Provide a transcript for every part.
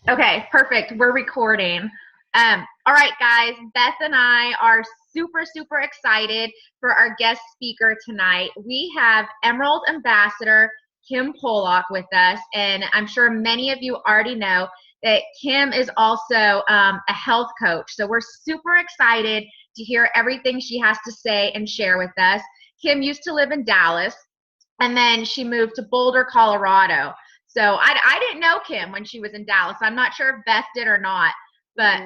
Okay, perfect. We're recording. All right, guys. Beth and I are super, super excited for our guest speaker tonight. We have Emerald Ambassador Kim Pollock with us, and I'm sure many of you already know that Kim is also a health coach. So we're super excited to hear everything she has to say and share with us. Kim used to live in Dallas, and then she moved to Boulder, Colorado. So I didn't know Kim when she was in Dallas. I'm not sure if Beth did or not, but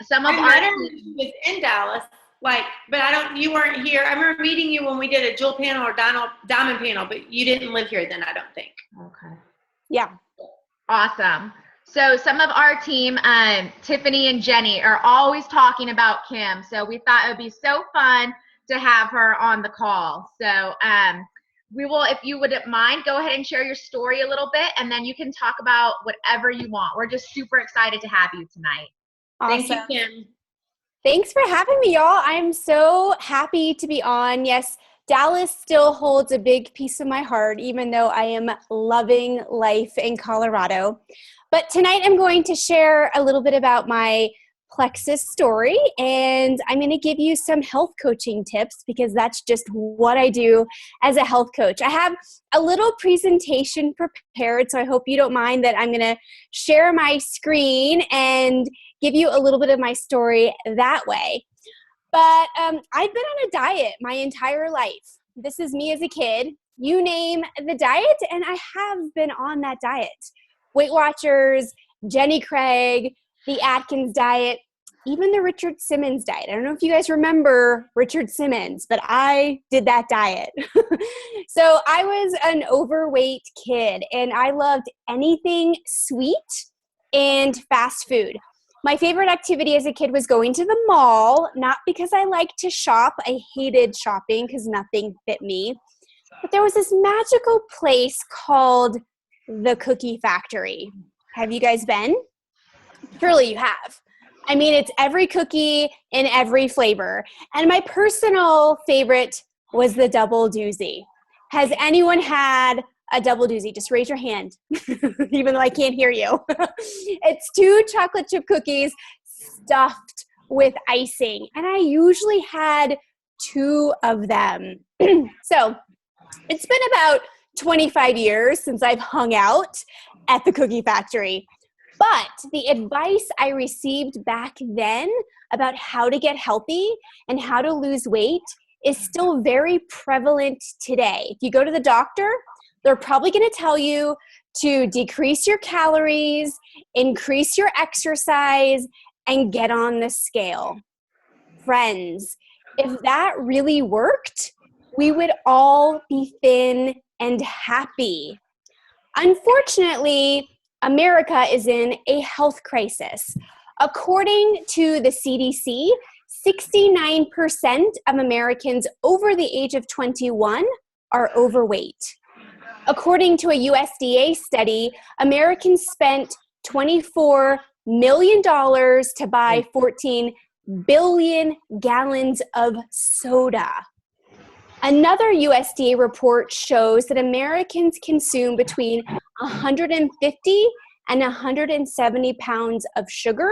some of I our met her when she was in Dallas, but you weren't here. I remember meeting you when we did a jewel panel or diamond panel, but you didn't live here then, I don't think. Okay. Yeah. Awesome. So some of our team, Tiffany and Jenny, are always talking about Kim. So we thought it would be so fun to have her on the call. So we will, if you wouldn't mind, go ahead and share your story a little bit, and then you can talk about whatever you want. We're just super excited to have you tonight. Awesome. Thank you, Kim. Thanks for having me, y'all. I'm so happy to be on. Yes, Dallas still holds a big piece of my heart, even though I am loving life in Colorado. But tonight I'm going to share a little bit about my plexus story, and I'm going to give you some health coaching tips because that's just what I do as a health coach. I have a little presentation prepared, so I hope you don't mind that I'm going to share my screen and give you a little bit of my story that way. But I've been on a diet my entire life. This is me as a kid. You name the diet, and I have been on that diet. Weight Watchers, Jenny Craig, the Atkins diet, even the Richard Simmons diet. I don't know if you guys remember Richard Simmons, but I did that diet. So I was an overweight kid, and I loved anything sweet and fast food. My favorite activity as a kid was going to the mall, not because I liked to shop. I hated shopping because nothing fit me. But there was this magical place called the Cookie Factory. Have you guys been? Surely you have. I mean, it's every cookie in every flavor. And my personal favorite was the double doozy. Has anyone had a double doozy? Just raise your hand, even though I can't hear you. It's 2 chocolate chip cookies stuffed with icing. And I usually had 2 of them. So it's been about 25 years since I've hung out at the Cookie Factory. But the advice I received back then about how to get healthy and how to lose weight is still very prevalent today. If you go to the doctor, they're probably going to tell you to decrease your calories, increase your exercise, and get on the scale. Friends, if that really worked, we would all be thin and happy. Unfortunately, America is in a health crisis. According to the CDC, 69% of Americans over the age of 21 are overweight. According to a USDA study, Americans spent $24 million to buy 14 billion gallons of soda. Another USDA report shows that Americans consume between 150 and 170 pounds of sugar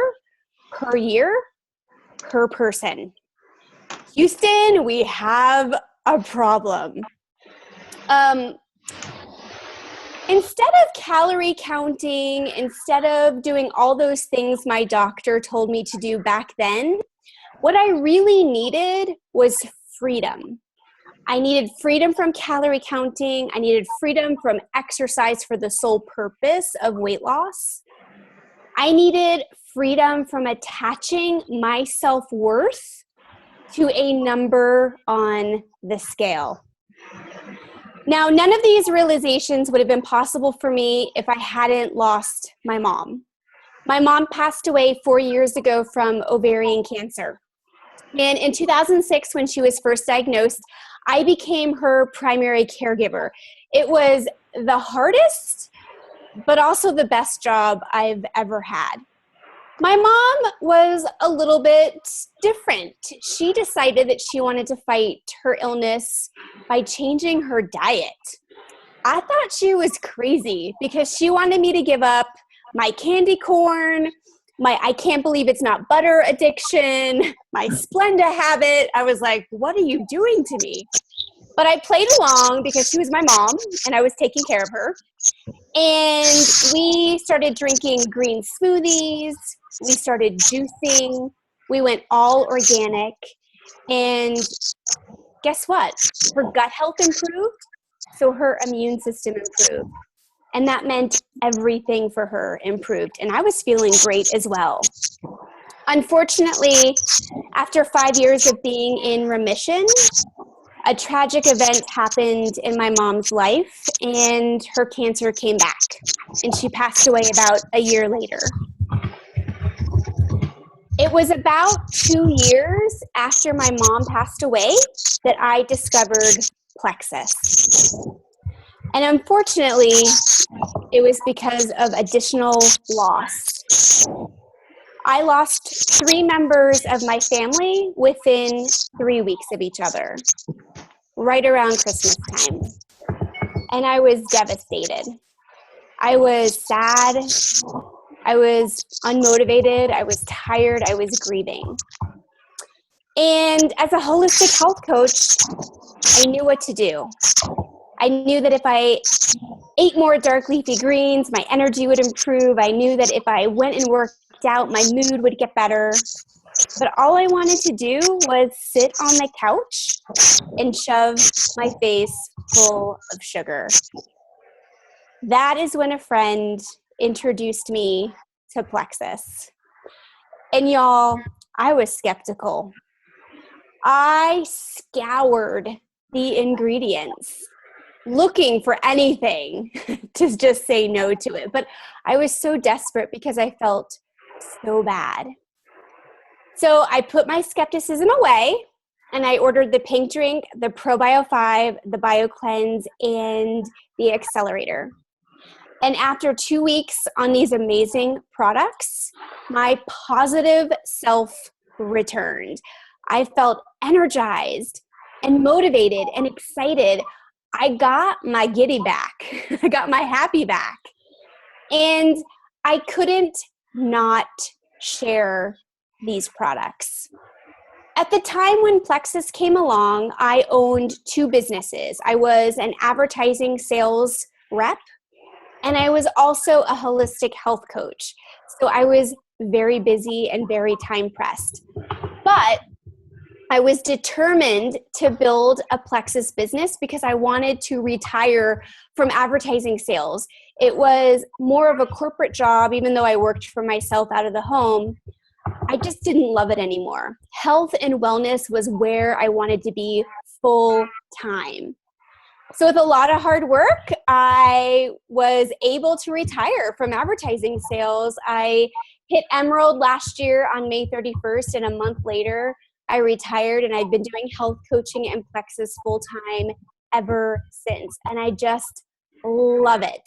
per year per person. Houston, we have a problem. Instead of calorie counting, instead of doing all those things my doctor told me to do back then, what I really needed was freedom. I needed freedom from calorie counting. I needed freedom from exercise for the sole purpose of weight loss. I needed freedom from attaching my self-worth to a number on the scale. Now, none of these realizations would have been possible for me if I hadn't lost my mom. My mom passed away 4 years ago from ovarian cancer. And in 2006, when she was first diagnosed, I became her primary caregiver. It was the hardest, but also the best job I've ever had. My mom was a little bit different. She decided that she wanted to fight her illness by changing her diet. I thought she was crazy because she wanted me to give up my candy corn, my I can't believe it's not butter addiction, my Splenda habit. I was like, what are you doing to me? But I played along because she was my mom and I was taking care of her. And we started drinking green smoothies. We started juicing. We went all organic. And guess what? Her gut health improved, so her immune system improved. And that meant everything for her improved. And I was feeling great as well. Unfortunately, after 5 years of being in remission, a tragic event happened in my mom's life, and her cancer came back. And she passed away about a year later. It was about 2 years after my mom passed away that I discovered plexus. And unfortunately, it was because of additional loss. I lost 3 members of my family within 3 weeks of each other, right around Christmas time. And I was devastated. I was sad. I was unmotivated. I was tired. I was grieving. And as a holistic health coach, I knew what to do. I knew that if I ate more dark leafy greens, my energy would improve. I knew that if I went and worked out, my mood would get better. But all I wanted to do was sit on the couch and shove my face full of sugar. That is when a friend introduced me to plexus. And y'all, I was skeptical. I scoured the ingredients, looking for anything to just say no to it. But I was so desperate because I felt so bad. So I put my skepticism away and I ordered the pink drink, the ProBio 5, the BioCleanse, and the Accelerator. And after 2 weeks on these amazing products, my positive self returned. I felt energized and motivated and excited. I got my giddy back. I got my happy back. And I couldn't not share these products. At the time when Plexus came along, I owned 2 businesses. I was an advertising sales rep, and I was also a holistic health coach. So I was very busy and very time pressed. But I was determined to build a Plexus business because I wanted to retire from advertising sales. It was more of a corporate job, even though I worked for myself out of the home. I just didn't love it anymore. Health and wellness was where I wanted to be full time. So with a lot of hard work, I was able to retire from advertising sales. I hit Emerald last year on May 31st, and a month later, I retired, and I've been doing health coaching and Plexus full time ever since. And I just love it.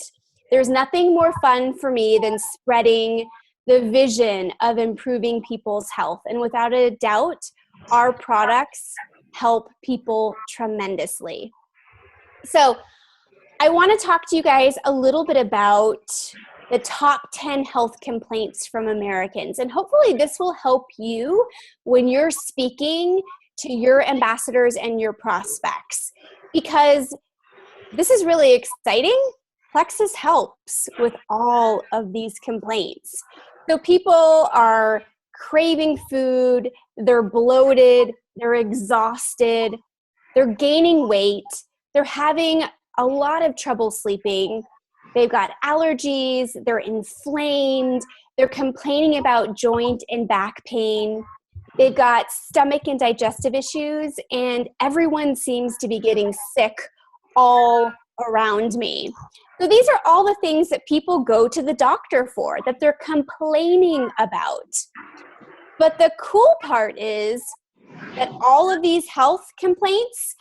There's nothing more fun for me than spreading the vision of improving people's health. And without a doubt, our products help people tremendously. So I want to talk to you guys a little bit about the top 10 health complaints from Americans. And hopefully this will help you when you're speaking to your ambassadors and your prospects, because this is really exciting. Plexus helps with all of these complaints. So people are craving food, they're bloated, they're exhausted, they're gaining weight, they're having a lot of trouble sleeping, they've got allergies, they're inflamed, they're complaining about joint and back pain, they've got stomach and digestive issues, and everyone seems to be getting sick all around me. So these are all the things that people go to the doctor for, that they're complaining about. But the cool part is that all of these health complaints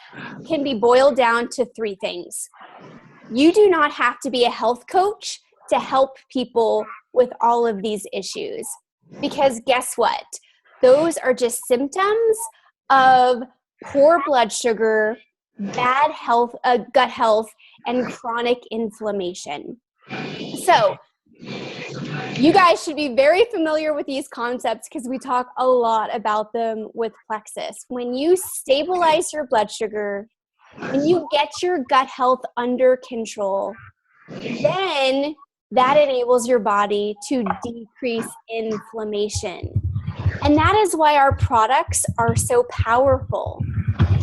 can be boiled down to 3 things. You do not have to be a health coach to help people with all of these issues, because guess what? Those are just symptoms of poor blood sugar, bad health, gut health, and chronic inflammation. So You guys should be very familiar with these concepts because we talk a lot about them with Plexus. When you stabilize your blood sugar and you get your gut health under control, then that enables your body to decrease inflammation. And that is why our products are so powerful.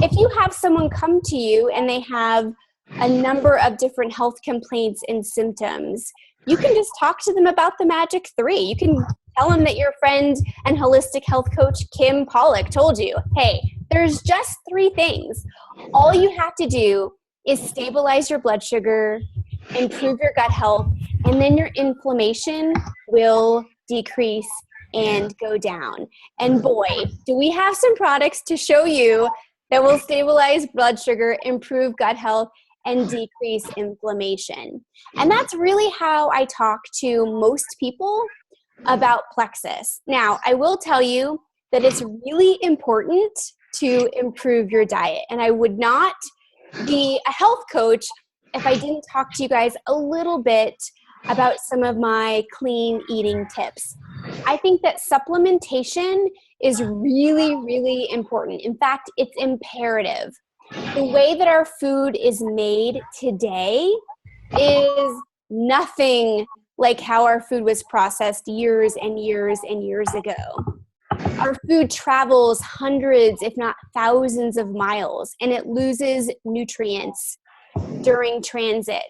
If you have someone come to you and they have a number of different health complaints and symptoms, you can just talk to them about the Magic 3. You can tell them that your friend and holistic health coach, Kim Pollock, told you, hey, there's just 3 things. All you have to do is stabilize your blood sugar, improve your gut health, and then your inflammation will decrease and go down. And boy, do we have some products to show you that will stabilize blood sugar, improve gut health, and decrease inflammation. And that's really how I talk to most people about Plexus. Now, I will tell you that it's really important to improve your diet. And I would not be a health coach if I didn't talk to you guys a little bit about some of my clean eating tips. I think that supplementation is really, really important. In fact, it's imperative. The way that our food is made today is nothing like how our food was processed years and years and years ago. Our food travels hundreds, if not thousands of miles, and it loses nutrients during transit.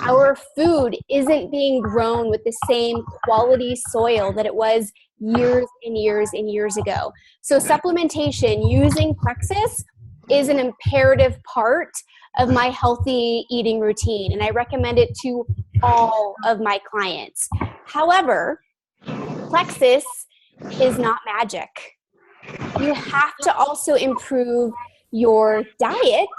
Our food isn't being grown with the same quality soil that it was years and years and years ago. So supplementation using Plexus is an imperative part of my healthy eating routine, and I recommend it to all of my clients. However, Plexus is not magic. You have to also improve your diet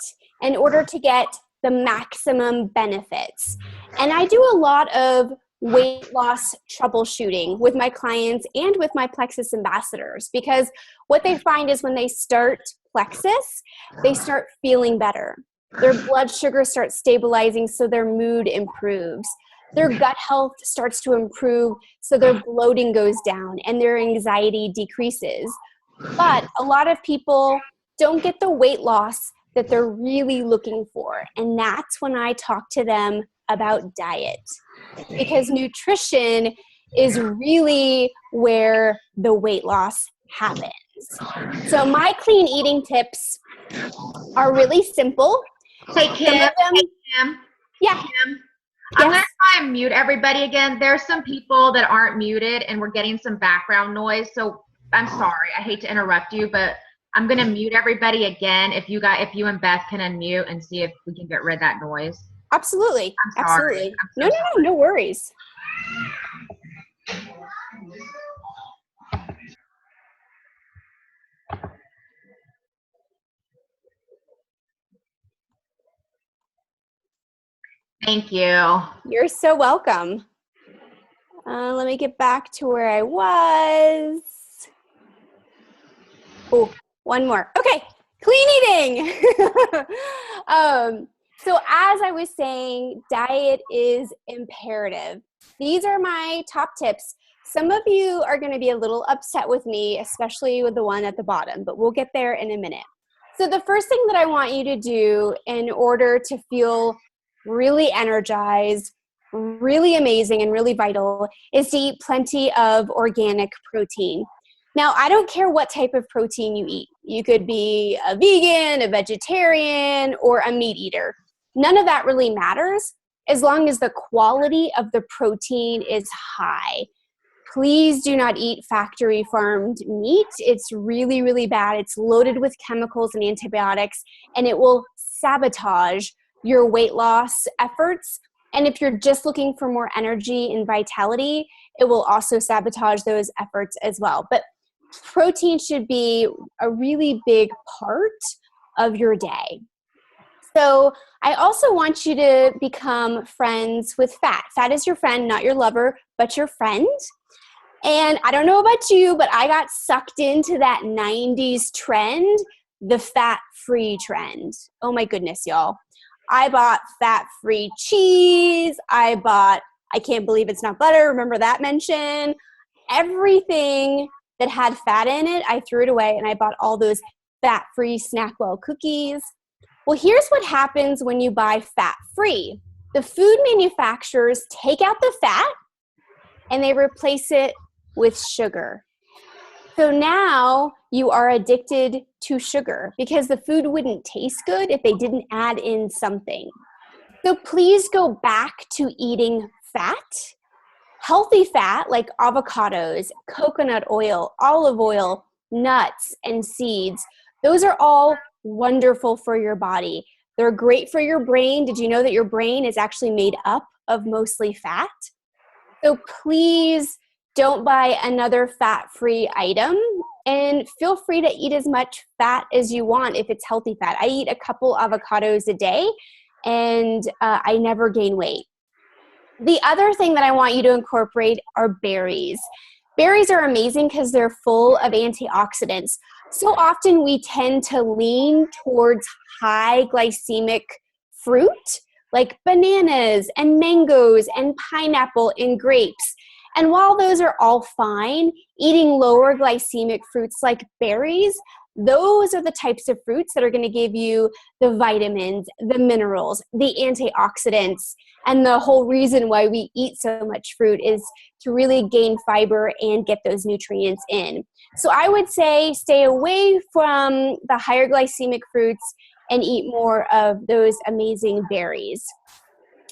in order to get the maximum benefits. And I do a lot of weight loss troubleshooting with my clients and with my Plexus ambassadors, because what they find is when they start Plexus, they start feeling better. Their blood sugar starts stabilizing, so their mood improves. Their gut health starts to improve, so their bloating goes down and their anxiety decreases. But a lot of people don't get the weight loss that they're really looking for. And that's when I talk to them about diet, because nutrition is really where the weight loss happens. So my clean eating tips are really simple. Hey, Kim. Yeah. Kim. I'm going to try and mute everybody again. There's some people that aren't muted and we're getting some background noise. So I'm sorry. I hate to interrupt you, but I'm going to mute everybody again. If you and Beth can unmute and see if we can get rid of that noise. Absolutely. I'm sorry. Absolutely. No worries. Thank you. You're so welcome. Let me get back to where I was. Oh, one more. Okay, clean eating. So as I was saying, diet is imperative. These are my top tips. Some of you are going to be a little upset with me, especially with the one at the bottom, but we'll get there in a minute. So the first thing that I want you to do in order to feel really energized, really amazing, and really vital is to eat plenty of organic protein. Now, I don't care what type of protein you eat. You could be a vegan, a vegetarian, or a meat eater. None of that really matters as long as the quality of the protein is high. Please do not eat factory farmed meat. It's really, really bad. It's loaded with chemicals and antibiotics, and it will sabotage your weight loss efforts. And if you're just looking for more energy and vitality, it will also sabotage those efforts as well. But protein should be a really big part of your day. So I also want you to become friends with fat. Fat is your friend, not your lover, but your friend. And I don't know about you, but I got sucked into that 90s trend, the fat-free trend. Oh my goodness, y'all. I bought fat-free cheese. I bought I can't believe it's not butter. Remember that mention? Everything that had fat in it, I threw it away, and I bought all those fat-free Snackwell cookies. Well, here's what happens when you buy fat-free. The food manufacturers take out the fat and they replace it with sugar. So now you are addicted to sugar because the food wouldn't taste good if they didn't add in something. So please go back to eating fat. Healthy fat like avocados, coconut oil, olive oil, nuts, and seeds. Those are all wonderful for your body. They're great for your brain. Did you know that your brain is actually made up of mostly fat? So please don't buy another fat-free item, and feel free to eat as much fat as you want if it's healthy fat. I eat a couple avocados a day, and I never gain weight. The other thing that I want you to incorporate are berries. Berries are amazing because they're full of antioxidants. So often we tend to lean towards high glycemic fruit, like bananas and mangoes and pineapple and grapes. And while those are all fine, eating lower glycemic fruits like berries, those are the types of fruits that are going to give you the vitamins, the minerals, the antioxidants. And the whole reason why we eat so much fruit is to really gain fiber and get those nutrients in. So I would say stay away from the higher glycemic fruits and eat more of those amazing berries.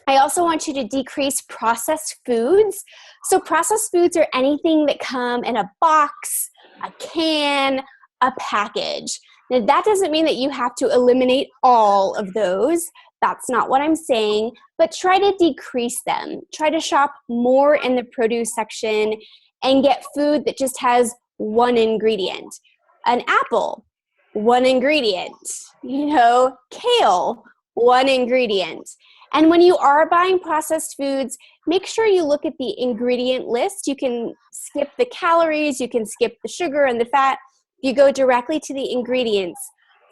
I also want you to decrease processed foods. So processed foods are anything that come in a box, a can, a package. Now that doesn't mean that you have to eliminate all of those. That's not what I'm saying, but try to decrease them. Try to shop more in the produce section and get food that just has one ingredient. An apple, one ingredient. Kale, one ingredient. And when you are buying processed foods, make sure you look at the ingredient list. You can skip the calories, you can skip the sugar and the fat. You go directly to the ingredients.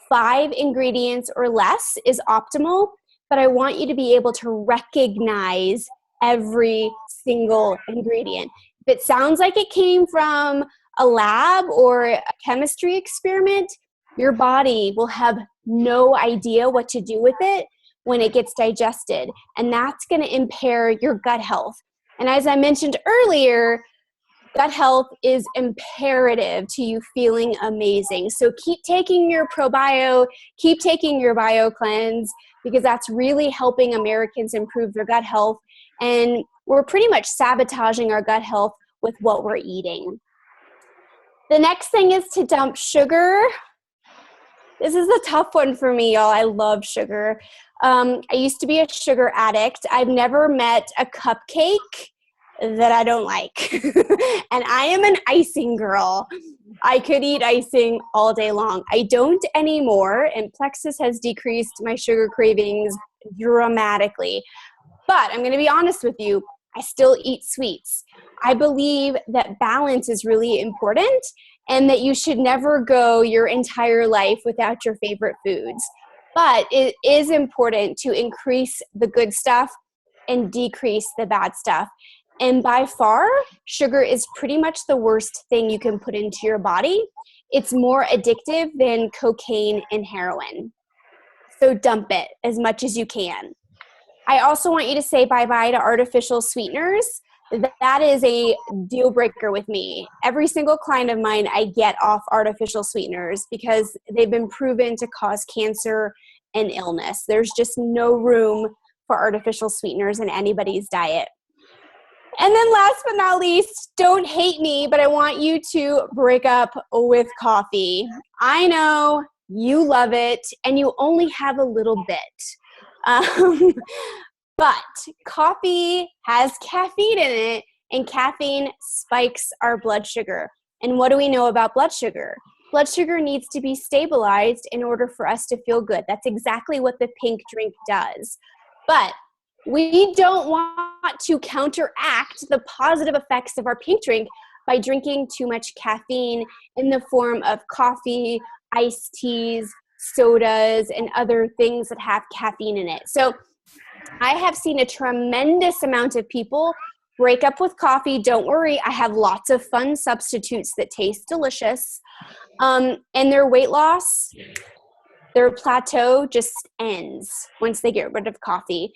5 ingredients or less is optimal, but I want you to be able to recognize every single ingredient. If it sounds like it came from a lab or a chemistry experiment, your body will have no idea what to do with it when it gets digested, and that's going to impair your gut health. And as I mentioned earlier, gut health is imperative to you feeling amazing. So keep taking your ProBio, keep taking your BioCleanse, because that's really helping Americans improve their gut health. And we're pretty much sabotaging our gut health with what we're eating. The next thing is to dump sugar. This is a tough one for me, y'all. I love sugar. I used to be a sugar addict. I've never met a cupcake that I don't like. And I am an icing girl. I could eat icing all day long. I don't anymore, and Plexus has decreased my sugar cravings dramatically. But I'm going to be honest with you, I still eat sweets. I believe that balance is really important and that you should never go your entire life without your favorite foods. But it is important to increase the good stuff and decrease the bad stuff. And by far, sugar is pretty much the worst thing you can put into your body. It's more addictive than cocaine and heroin. So dump it as much as you can. I also want you to say bye-bye to artificial sweeteners. That is a deal breaker with me. Every single client of mine, I get off artificial sweeteners because they've been proven to cause cancer and illness. There's just no room for artificial sweeteners in anybody's diet. And then last but not least, don't hate me, but I want you to break up with coffee. I know you love it and you only have a little bit. But coffee has caffeine in it, and caffeine spikes our blood sugar. And what do we know about blood sugar? Blood sugar needs to be stabilized in order for us to feel good. That's exactly what the pink drink does. But we don't want to counteract the positive effects of our pink drink by drinking too much caffeine in the form of coffee, iced teas, sodas, and other things that have caffeine in it. So I have seen a tremendous amount of people break up with coffee. Don't worry, I have lots of fun substitutes that taste delicious. And their weight loss, their plateau just ends once they get rid of coffee.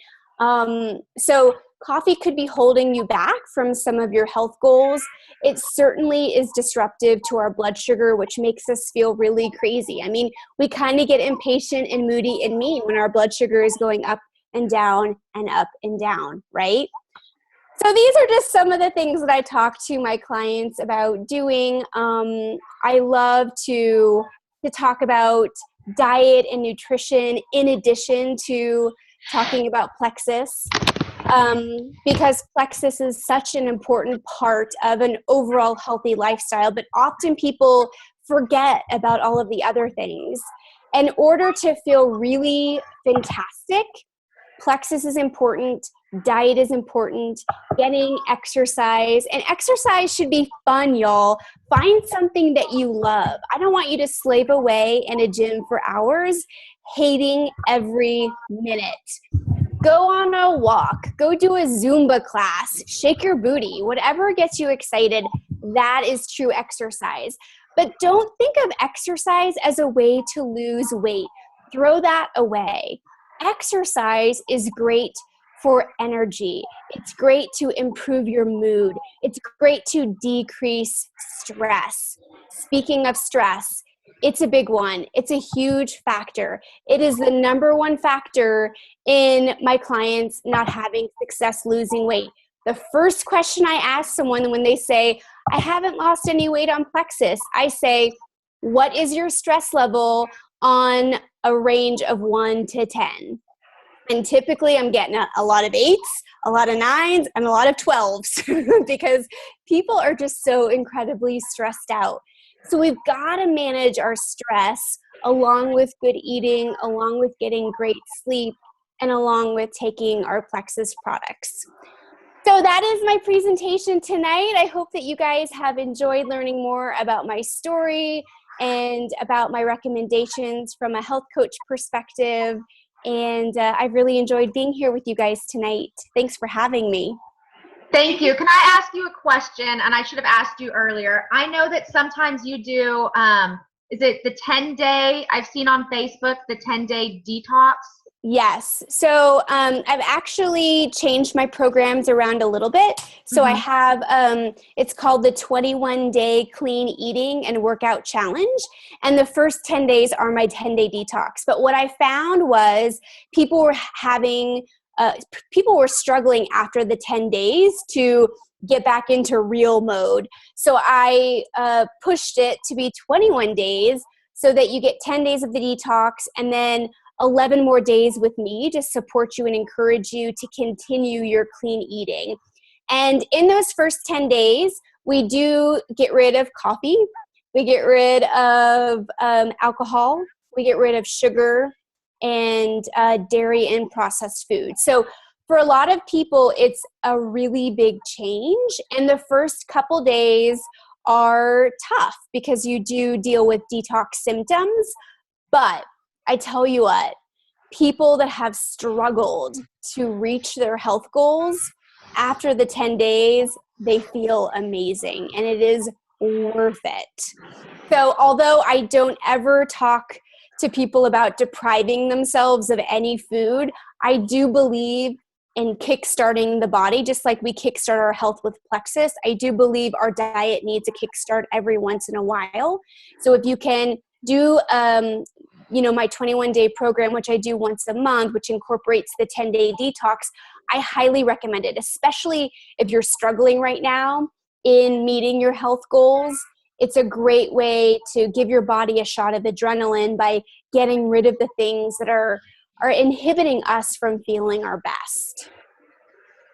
So coffee could be holding you back from some of your health goals. It certainly is disruptive to our blood sugar, which makes us feel really crazy. I mean, we kind of get impatient and moody and mean when our blood sugar is going up and down and up and down, right? So these are just some of the things that I talk to my clients about doing. I love to talk about diet and nutrition in addition to talking about plexus, because plexus is such an important part of an overall healthy lifestyle, but often people forget about all of the other things. In order to feel really fantastic, plexus is important, diet is important, getting exercise, and exercise should be fun, y'all. Find something that you love. I don't want you to slave away in a gym for hours, hating every minute. Go on a walk, go do a Zumba class, shake your booty, whatever gets you excited, that is true exercise. But don't think of exercise as a way to lose weight. Throw that away. Exercise is great for energy. It's great to improve your mood. It's great to decrease stress. Speaking of stress, it's a big one. It's a huge factor. It is the number one factor in my clients not having success losing weight. The first question I ask someone when they say, I haven't lost any weight on plexus, I say, what is your stress level on a range of 1 to 10? And typically I'm getting a lot of 8s, a lot of 9s, and a lot of 12s because people are just so incredibly stressed out. So we've got to manage our stress along with good eating, along with getting great sleep, and along with taking our plexus products. So that is my presentation tonight. I hope that you guys have enjoyed learning more about my story and about my recommendations from a health coach perspective. And I've really enjoyed being here with you guys tonight. Thanks for having me. Thank you. Can I ask you a question? And I should have asked you earlier. I know that sometimes you do, is it the 10-day, I've seen on Facebook, the 10-day detox? Yes. So I've actually changed my programs around a little bit. So I have, it's called the 21-day clean eating and workout challenge. And the first 10 days are my 10-day detox. But what I found was people were struggling after the 10 days to get back into real mode. So I pushed it to be 21 days so that you get 10 days of the detox and then 11 more days with me to support you and encourage you to continue your clean eating. And in those first 10 days, we do get rid of coffee. We get rid of alcohol. We get rid of sugar and dairy and processed food. So for a lot of people, it's a really big change. And the first couple days are tough because you do deal with detox symptoms. But I tell you what, people that have struggled to reach their health goals, after the 10 days, they feel amazing and it is worth it. So although I don't ever talk to people about depriving themselves of any food, I do believe in kickstarting the body, just like we kickstart our health with plexus. I do believe our diet needs a kickstart every once in a while. So if you can do my 21-day program, which I do once a month, which incorporates the 10-day detox, I highly recommend it, especially if you're struggling right now in meeting your health goals. It's a great way to give your body a shot of adrenaline by getting rid of the things that are inhibiting us from feeling our best.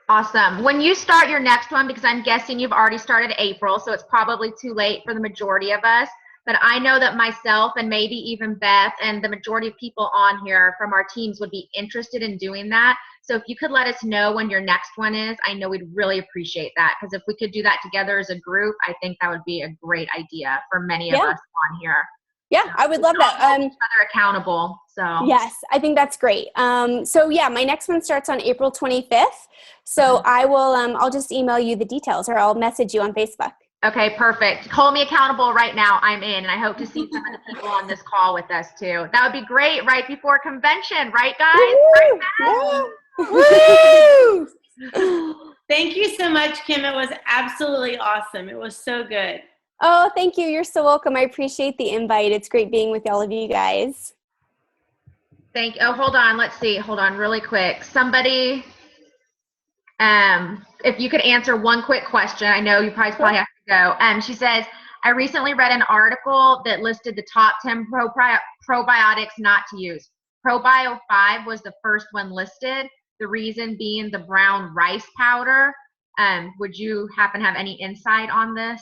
Awesome. When you start your next one, because I'm guessing you've already started April, so it's probably too late for the majority of us, but I know that myself and maybe even Beth and the majority of people on here from our teams would be interested in doing that. So if you could let us know when your next one is, I know we'd really appreciate that, because if we could do that together as a group, I think that would be a great idea for many of us on here. Yeah, I would love We all that. hold each other accountable. So Yes, I think that's great. So yeah, my next one starts on April 25th. So I will, I'll just email you the details, or I'll message you on Facebook. okay, perfect. Hold me accountable right now. I'm in, and I hope to see some of the people on this call with us too. That would be great right before convention, right, guys? Right, Woo! Thank you so much, Kim. It was absolutely awesome. It was so good. Oh, thank you. You're so welcome. I appreciate the invite. It's great being with all of you guys. Oh, hold on. Let's see. Hold on really quick. Somebody, if you could answer one quick question. I know you probably have to go. She says, I recently read an article that listed the top 10 probiotics not to use. Probio 5 was the first one listed. The reason being the brown rice powder. Would you happen to have any insight on this?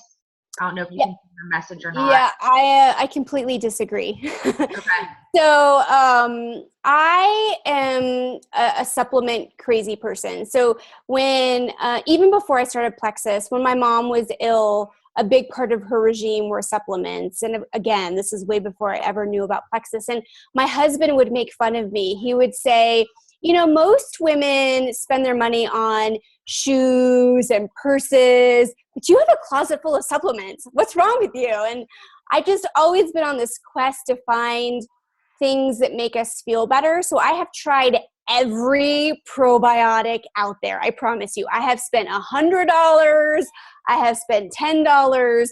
I don't know if you can see your message or not. Yeah, I completely disagree. Okay. So I am a supplement crazy person. So when, even before I started Plexus, when my mom was ill, a big part of her regime were supplements. And again, this is way before I ever knew about Plexus. And my husband would make fun of me. He would say, you know, most women spend their money on shoes and purses, but you have a closet full of supplements. What's wrong with you? And I just always been on this quest to find things that make us feel better. So I have tried every probiotic out there. I promise you, I have spent $100. I have spent $10.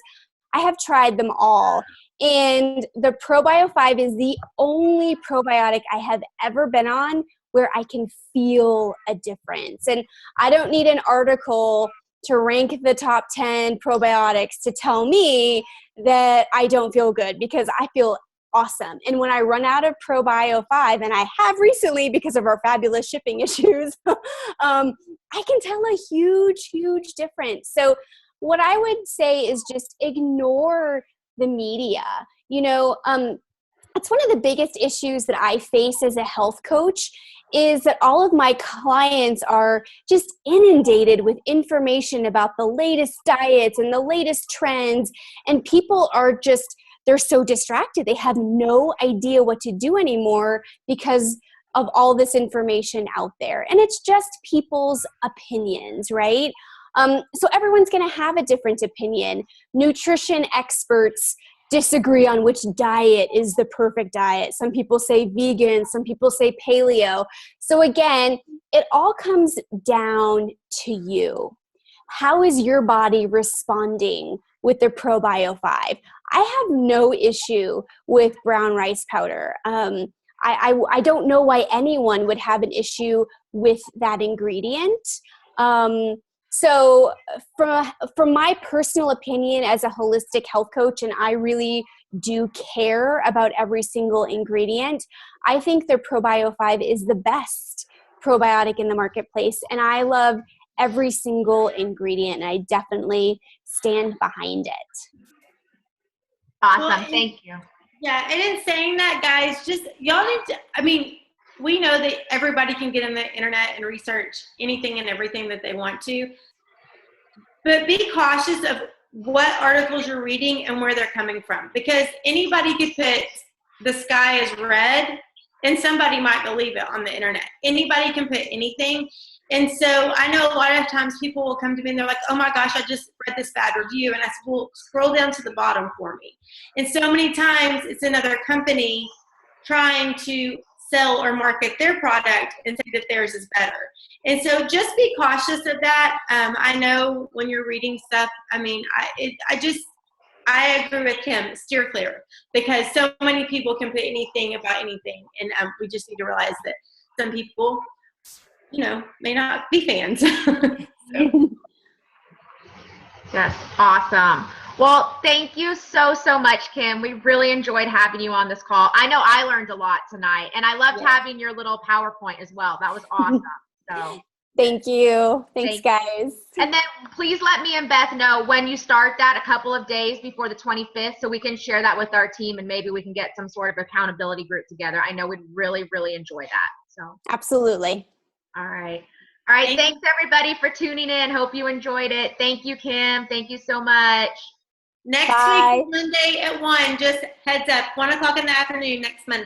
I have tried them all. And the Probio 5 is the only probiotic I have ever been on where I can feel a difference. And I don't need an article to rank the top 10 probiotics to tell me that I don't feel good, because I feel awesome. And when I run out of Probio 5, and I have recently because of our fabulous shipping issues, I can tell a huge, huge difference. So what I would say is just ignore the media. You know, it's one of the biggest issues that I face as a health coach, is that all of my clients are just inundated with information about the latest diets and the latest trends, and people are just, they're so distracted. They have no idea what to do anymore because of all this information out there. And it's just people's opinions, right? So everyone's going to have a different opinion. Nutrition experts disagree on which diet is the perfect diet. Some people say vegan, some people say paleo. So again, it all comes down to you. How is your body responding with the Probio 5? I have no issue with brown rice powder. I don't know why anyone would have an issue with that ingredient. So from my personal opinion as a holistic health coach, and I really do care about every single ingredient, I think the Probio 5 is the best probiotic in the marketplace. And I love every single ingredient, and I definitely stand behind it. Awesome. Well, Thank you. Yeah, and in saying that, guys, just y'all need to, I mean, we know that everybody can get on the internet and research anything and everything that they want to, but be cautious of what articles you're reading and where they're coming from, because anybody could put the sky is red and somebody might believe it on the internet. Anybody can put anything. And so I know a lot of times people will come to me and they're like, oh my gosh, I just read this bad review. And I said, well, scroll down to the bottom for me. And so many times it's another company trying to sell or market their product and say that theirs is better. And so just be cautious of that. I know when you're reading stuff, I mean, I agree with Kim, steer clear, because so many people can put anything about anything. And we just need to realize that some people, you know, may not be fans. So. Yes, awesome. Well, thank you so much, Kim. We really enjoyed having you on this call. I know I learned a lot tonight, and I loved having your little PowerPoint as well. That was awesome. So thank you. Thanks, guys. And then please let me and Beth know when you start that a couple of days before the 25th, so we can share that with our team, and maybe we can get some sort of accountability group together. I know we'd really, really enjoy that. So absolutely. All right. All right. Thanks everybody for tuning in. Hope you enjoyed it. Thank you, Kim. Thank you so much. Next Bye. week, Monday at 1, just heads up, 1 o'clock in the afternoon next Monday.